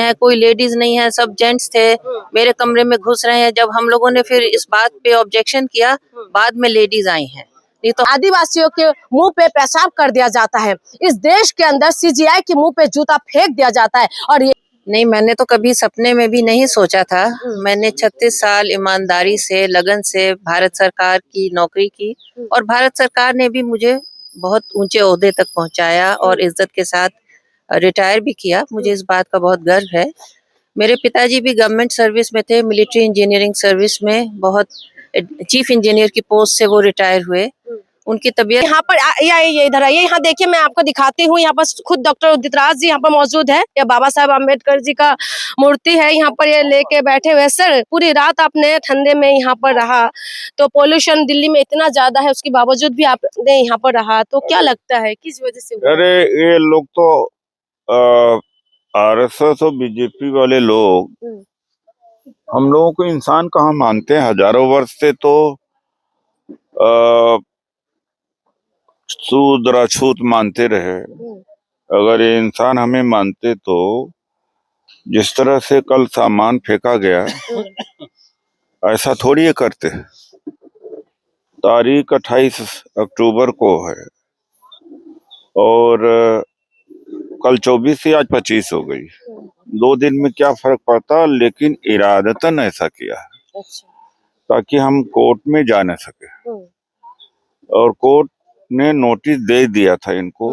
है, कोई लेडीज नहीं है, सब जेंट्स थे, मेरे कमरे में घुस रहे हैं। जब हम लोगों ने फिर इस बात पे ऑब्जेक्शन किया, बाद में लेडीज आई हैं। नहीं तो आदिवासियों के मुंह पे पेशाब कर दिया जाता है। इस देश के अंदर सीजीआई के मुंह पे जूता फेंक दिया जाता है। और ये नहीं, मैंने तो कभी सपने में भी नहीं सोचा था। मैंने 36 साल ईमानदारी से, लगन से भारत सरकार की नौकरी की और भारत सरकार ने भी मुझे बहुत ऊंचे ओहदे तक पहुंचाया और इज्जत के साथ रिटायर भी किया। मुझे इस बात का बहुत गर्व है। मेरे पिताजी भी गवर्नमेंट सर्विस में थे, मिलिट्री इंजीनियरिंग सर्विस में, बहुत चीफ इंजीनियर की पोस्ट से वो रिटायर हुए। उनकी तबीयत यहाँ पर ये इधर आइए, यहाँ देखिए, मैं आपको दिखाती हूँ। यहाँ पर खुद डॉक्टर उदित राज जी यहाँ पर मौजूद है। ये बाबा साहब अम्बेडकर जी का मूर्ति है, यहाँ पर ये लेके बैठे हुए। सर, पूरी रात आपने ठंडे में यहाँ पर रहा, तो पोल्यूशन दिल्ली में इतना ज्यादा है, उसके बावजूद भी आपने यहाँ पर रहा, तो क्या लगता है किस वजह से हुआ? अरे ये लोग तो आरएसएस और बीजेपी वाले लोग हम लोगों को इंसान कहाँ मानते हैं। हजारों वर्ष से तो शूद्र अछूत मानते रहे। अगर ये इंसान हमें मानते तो जिस तरह से कल सामान फेंका गया ऐसा थोड़ी ये करते। तारीख 28 अक्टूबर को है और कल 24 से आज 25 हो गई। 2 दिन में क्या फर्क पड़ता, लेकिन इरादतन ऐसा किया है ताकि हम कोर्ट में जा न सके। और कोर्ट ने नोटिस दे दिया था इनको,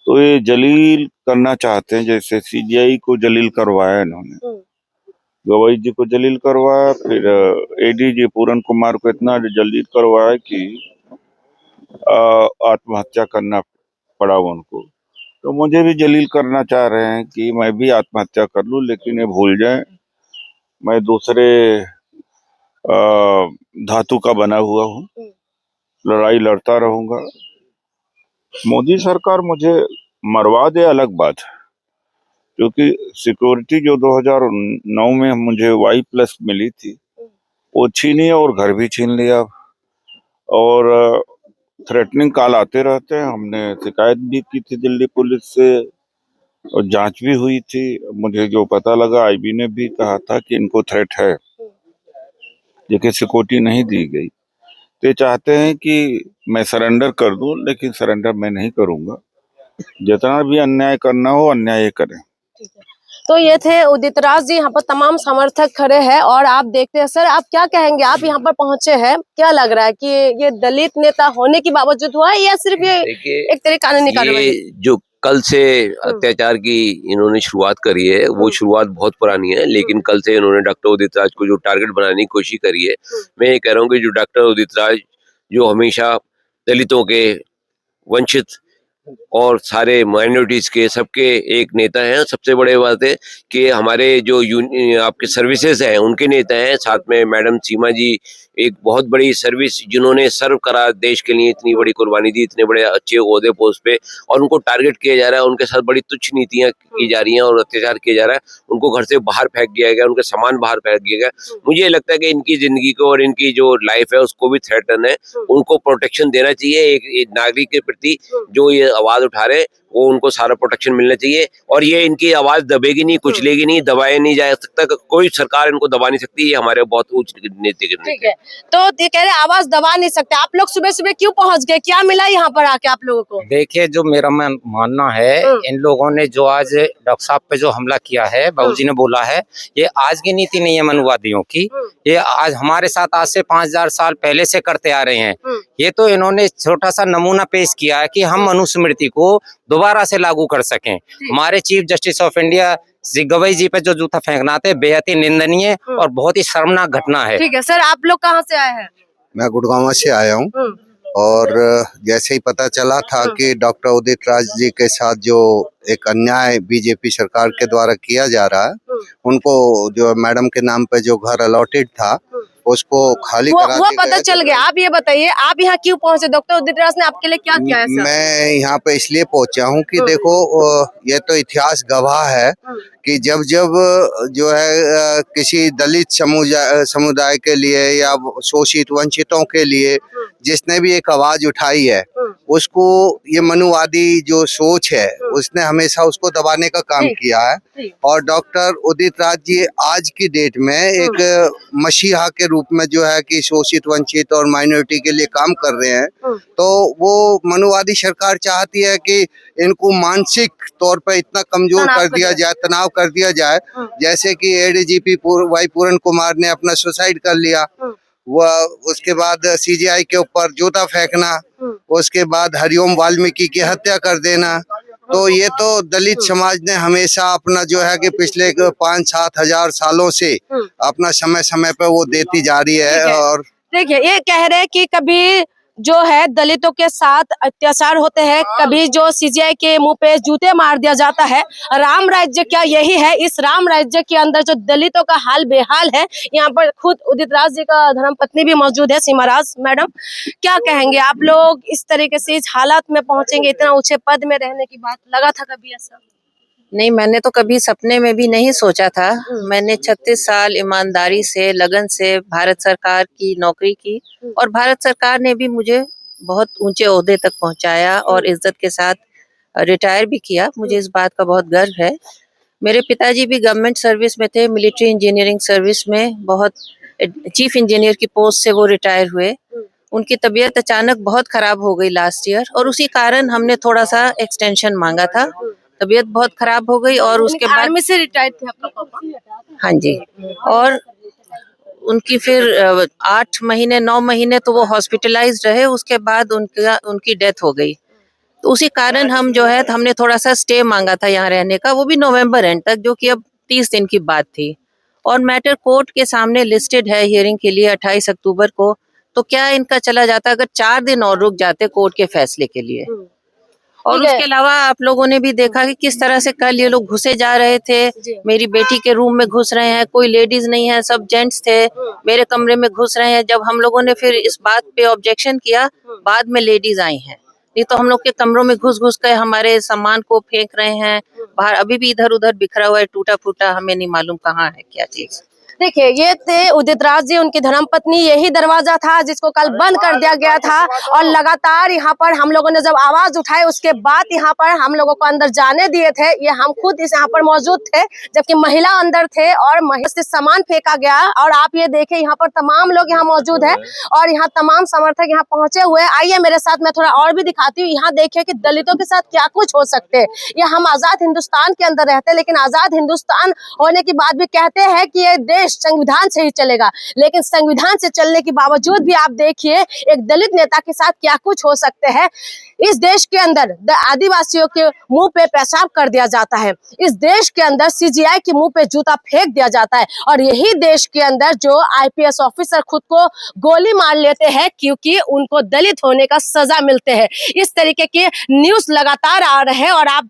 तो ये जलील करना चाहते हैं। जैसे सीजीआई को जलील करवाया इन्होंने, गवाई जी को जलील करवाया, फिर एडीजी पूरन कुमार को इतना जलील करवाया कि आत्महत्या करना पड़ा उनको। तो मुझे भी जलील करना चाह रहे हैं कि मैं भी आत्महत्या कर लूं, लेकिन ये भूल जाएं मैं दूसरे धातु का बना हुआ हूँ, लड़ाई लड़ता रहूंगा। मोदी सरकार मुझे मरवा दे अलग बात है, क्योंकि सिक्योरिटी जो 2009 में मुझे Y+ मिली थी वो छीनी और घर भी छीन लिया। और थ्रेटनिंग कॉल आते रहते हैं। हमने शिकायत भी की थी दिल्ली पुलिस से और जांच भी हुई थी। मुझे जो पता लगा, आईबी ने भी कहा था कि इनको थ्रेट है, लेकिन सिक्योरिटी नहीं दी गई। तो ये चाहते हैं कि मैं सरेंडर कर दूं, लेकिन सरेंडर मैं नहीं करूंगा। जितना भी अन्याय करना हो अन्याय करें। तो ये थे उदित राज जी, यहाँ पर तमाम समर्थक खड़े हैं और आप देखते हैं। सर, आप क्या कहेंगे? आप यहाँ पर पहुंचे हैं, क्या लग रहा है कि ये दलित नेता होने के बावजूद हुआ है या सिर्फ ये एक तरह कानूनी कार्रवाई? जो कल से अत्याचार की इन्होंने शुरुआत करी है, वो शुरुआत बहुत पुरानी है, लेकिन कल से इन्होंने डॉक्टर उदित राज को जो टारगेट बनाने की कोशिश करी है। मैं ये कह रहा हूँ कि जो डॉक्टर उदित राज जो हमेशा दलितों के, वंचित और सारे माइनॉरिटीज के सबके एक नेता हैं। सबसे बड़े बात है कि हमारे जो आपके सर्विसेज हैं उनके नेता हैं। साथ में मैडम सीमा जी एक बहुत बड़ी सर्विस जिन्होंने सर्व करा देश के लिए, इतनी बड़ी कुर्बानी दी, इतने बड़े अच्छे ओहदे पोस्ट पे, और उनको टारगेट किया जा रहा है। उनके साथ बड़ी तुच्छ नीतियां की जा रही हैं और अत्याचार किया जा रहा है। उनको घर से बाहर फेंक दिया गया, उनके सामान बाहर फेंक दिया गया। मुझे लगता है कि इनकी जिंदगी को और इनकी जो लाइफ है उसको भी थ्रेटन है। उनको प्रोटेक्शन देना चाहिए। एक नागरिक के प्रति जो ये आवाज उठा रहे हैं वो उनको सारा प्रोटेक्शन मिलना चाहिए। और ये इनकी आवाज दबेगी नहीं, कुचलेगी नहीं, दबाया नहीं जा सकता। कोई सरकार इनको दबा नहीं सकती। ये हमारे बहुत उच्च नीति है। तो ये कह रहे आवाज दबा नहीं सकते। आप लोग सुबह सुबह क्यों पहुंच गए? क्या मिला यहाँ पर आके आप लोगों को? देखिए, जो मेरा मानना है, इन लोगों ने जो आज डॉक्टर साहब पे जो हमला किया है, बाबूजी ने बोला है, ये आज की नीति नहीं है मनुवादियों की। ये आज हमारे साथ आज से 5000 साल पहले से करते आ रहे हैं। ये तो इन्होंने छोटा सा नमूना पेश किया है कि हम मनुस्मृति को दोबारा से लागू कर सकें। हमारे chief justice of India Gavai ji पे जो जूता फेंकना थे, बेहद ही निंदनीय और बहुत ही शर्मनाक घटना है। ठीक है सर, आप लोग कहाँ से आए हैं? मैं गुड़गांव से आया हूँ और जैसे ही पता चला था कि डॉक्टर उदित राज जी के साथ जो एक अन्याय बीजेपी सरकार के द्वारा किया जा रहा है, उनको जो मैडम के नाम पे जो घर अलॉटेड था उसको खाली करा वो पता चल गया। आप ये बताइए, आप यहाँ क्यों पहुँचे? डॉक्टर उदित राज ने आपके लिए क्या किया है? मैं यहाँ पे इसलिए पहुंचा हूँ कि देखो, ये तो इतिहास गवाह है कि जब जब जो है किसी दलित समुदाय के लिए या शोषित वंचितों के लिए जिसने भी एक आवाज उठाई है, उसको ये मनुवादी जो सोच है उसने हमेशा उसको दबाने का काम किया है। और डॉक्टर उदित राज जी आज की डेट में एक मसीहा के रूप में जो है कि शोषित वंचित और माइनॉरिटी के लिए काम कर रहे हैं। तो वो मनुवादी सरकार चाहती है कि इनको मानसिक तौर पर इतना कमजोर कर दिया जाए, तनाव कर दिया जाए, जैसे कि एडीजीपी वाई पूरन कुमार ने अपना सुसाइड कर लिया, वह उसके बाद सीजीआई के ऊपर जूता फेंकना, उसके बाद हरिओम वाल्मीकि की हत्या कर देना। तो ये तो दलित समाज ने हमेशा अपना जो है कि पिछले 5-7 हजार सालों से अपना समय समय पर वो देती जा रही है। और देखिए ये कह रहे हैं कि कभी जो है दलितों के साथ अत्याचार होते हैं, कभी जो सीजीआई के मुंह पे जूते मार दिया जाता है। राम राज्य क्या यही है? इस राम राज्य के अंदर जो दलितों का हाल बेहाल है। यहाँ पर खुद उदित राज जी का धर्मपत्नी भी मौजूद है, सीमा राज मैडम। क्या कहेंगे आप लोग इस तरीके से इस हालात में पहुंचेंगे? इतना ऊंचे पद में रहने की बात लगा था कभी ऐसा? नहीं, मैंने तो कभी सपने में भी नहीं सोचा था। मैंने 36 साल ईमानदारी से, लगन से भारत सरकार की नौकरी की और भारत सरकार ने भी मुझे बहुत ऊंचे ओहदे तक पहुंचाया और इज्जत के साथ रिटायर भी किया। मुझे इस बात का बहुत गर्व है। मेरे पिताजी भी गवर्नमेंट सर्विस में थे, मिलिट्री इंजीनियरिंग सर्विस में, बहुत चीफ इंजीनियर की पोस्ट से वो रिटायर हुए। उनकी तबीयत अचानक बहुत खराब हो गई लास्ट ईयर और उसी कारण हमने थोड़ा सा एक्सटेंशन मांगा था। तबीयत बहुत खराब हो गई और उसके बाद आर्मी से रिटायर्ड थे आपका पापा? हाँ जी, और उनकी फिर 8 महीने 9 महीने तो वो हॉस्पिटलाइज्ड रहे, उसके बाद उनकी डेथ हो गई। तो उसी कारण हम जो है हमने थोड़ा सा स्टे मांगा था यहाँ रहने का, वो भी नवंबर एंड तक, जो कि अब 30 दिन की बात थी। और मैटर कोर्ट के सामने लिस्टेड है हियरिंग के लिए 28 अक्टूबर को। तो क्या इनका चला जाता अगर 4 दिन और रुक जाते कोर्ट के फैसले के लिए। और उसके अलावा आप लोगों ने भी देखा कि किस तरह से कल ये लोग घुसे जा रहे थे। मेरी बेटी के रूम में घुस रहे हैं, कोई लेडीज नहीं है, सब जेंट्स थे। मेरे कमरे में घुस रहे हैं। जब हम लोगों ने फिर इस बात पे ऑब्जेक्शन किया, बाद में लेडीज आई हैं। नहीं तो हम लोग के कमरों में घुस घुस कर हमारे सामान को फेंक रहे हैं बाहर। अभी भी इधर उधर बिखरा हुआ है, टूटा फूटा, हमें नहीं मालूम कहाँ है क्या चीज। देखिए ये थे उदित राज जी, उनकी धर्मपत्नी। यही दरवाजा था जिसको कल बंद कर दिया गया था और लगातार यहाँ पर हम लोगों ने जब आवाज उठाई उसके बाद यहाँ पर हम लोगों को अंदर जाने दिए थे। ये हम खुद इस यहाँ पर मौजूद थे जबकि महिला अंदर थे और महिला से सामान फेंका गया। और आप ये देखिए यहाँ पर तमाम लोग यहाँ मौजूद है और यहाँ तमाम समर्थक यहाँ पहुंचे हुए। आइए मेरे साथ, मैं थोड़ा और भी दिखाती हूँ। यहाँ देखिए कि दलितों के साथ क्या कुछ हो सकते हैं। ये हम आजाद हिंदुस्तान के अंदर रहते हैं, लेकिन आजाद हिंदुस्तान होने के बाद भी कहते हैं कि ये देश संविधान से ही चलेगा, लेकिन संविधान से चलने के बावजूद भी आप देखिए एक दलित नेता के साथ क्या कुछ हो सकते हैं। इस देश के अंदर आदिवासियों के मुंह पे पेशाब कर दिया जाता है। इस देश के अंदर सीजीआई के मुंह पे जूता फेंक दिया जाता है और यही देश के अंदर जो आईपीएस ऑफिसर खुद को गोली मार लेते हैं क्योंकि उनको दलित होने का सजा मिलते हैं। इस तरीके के न्यूज लगातार आ रहे हैं और आप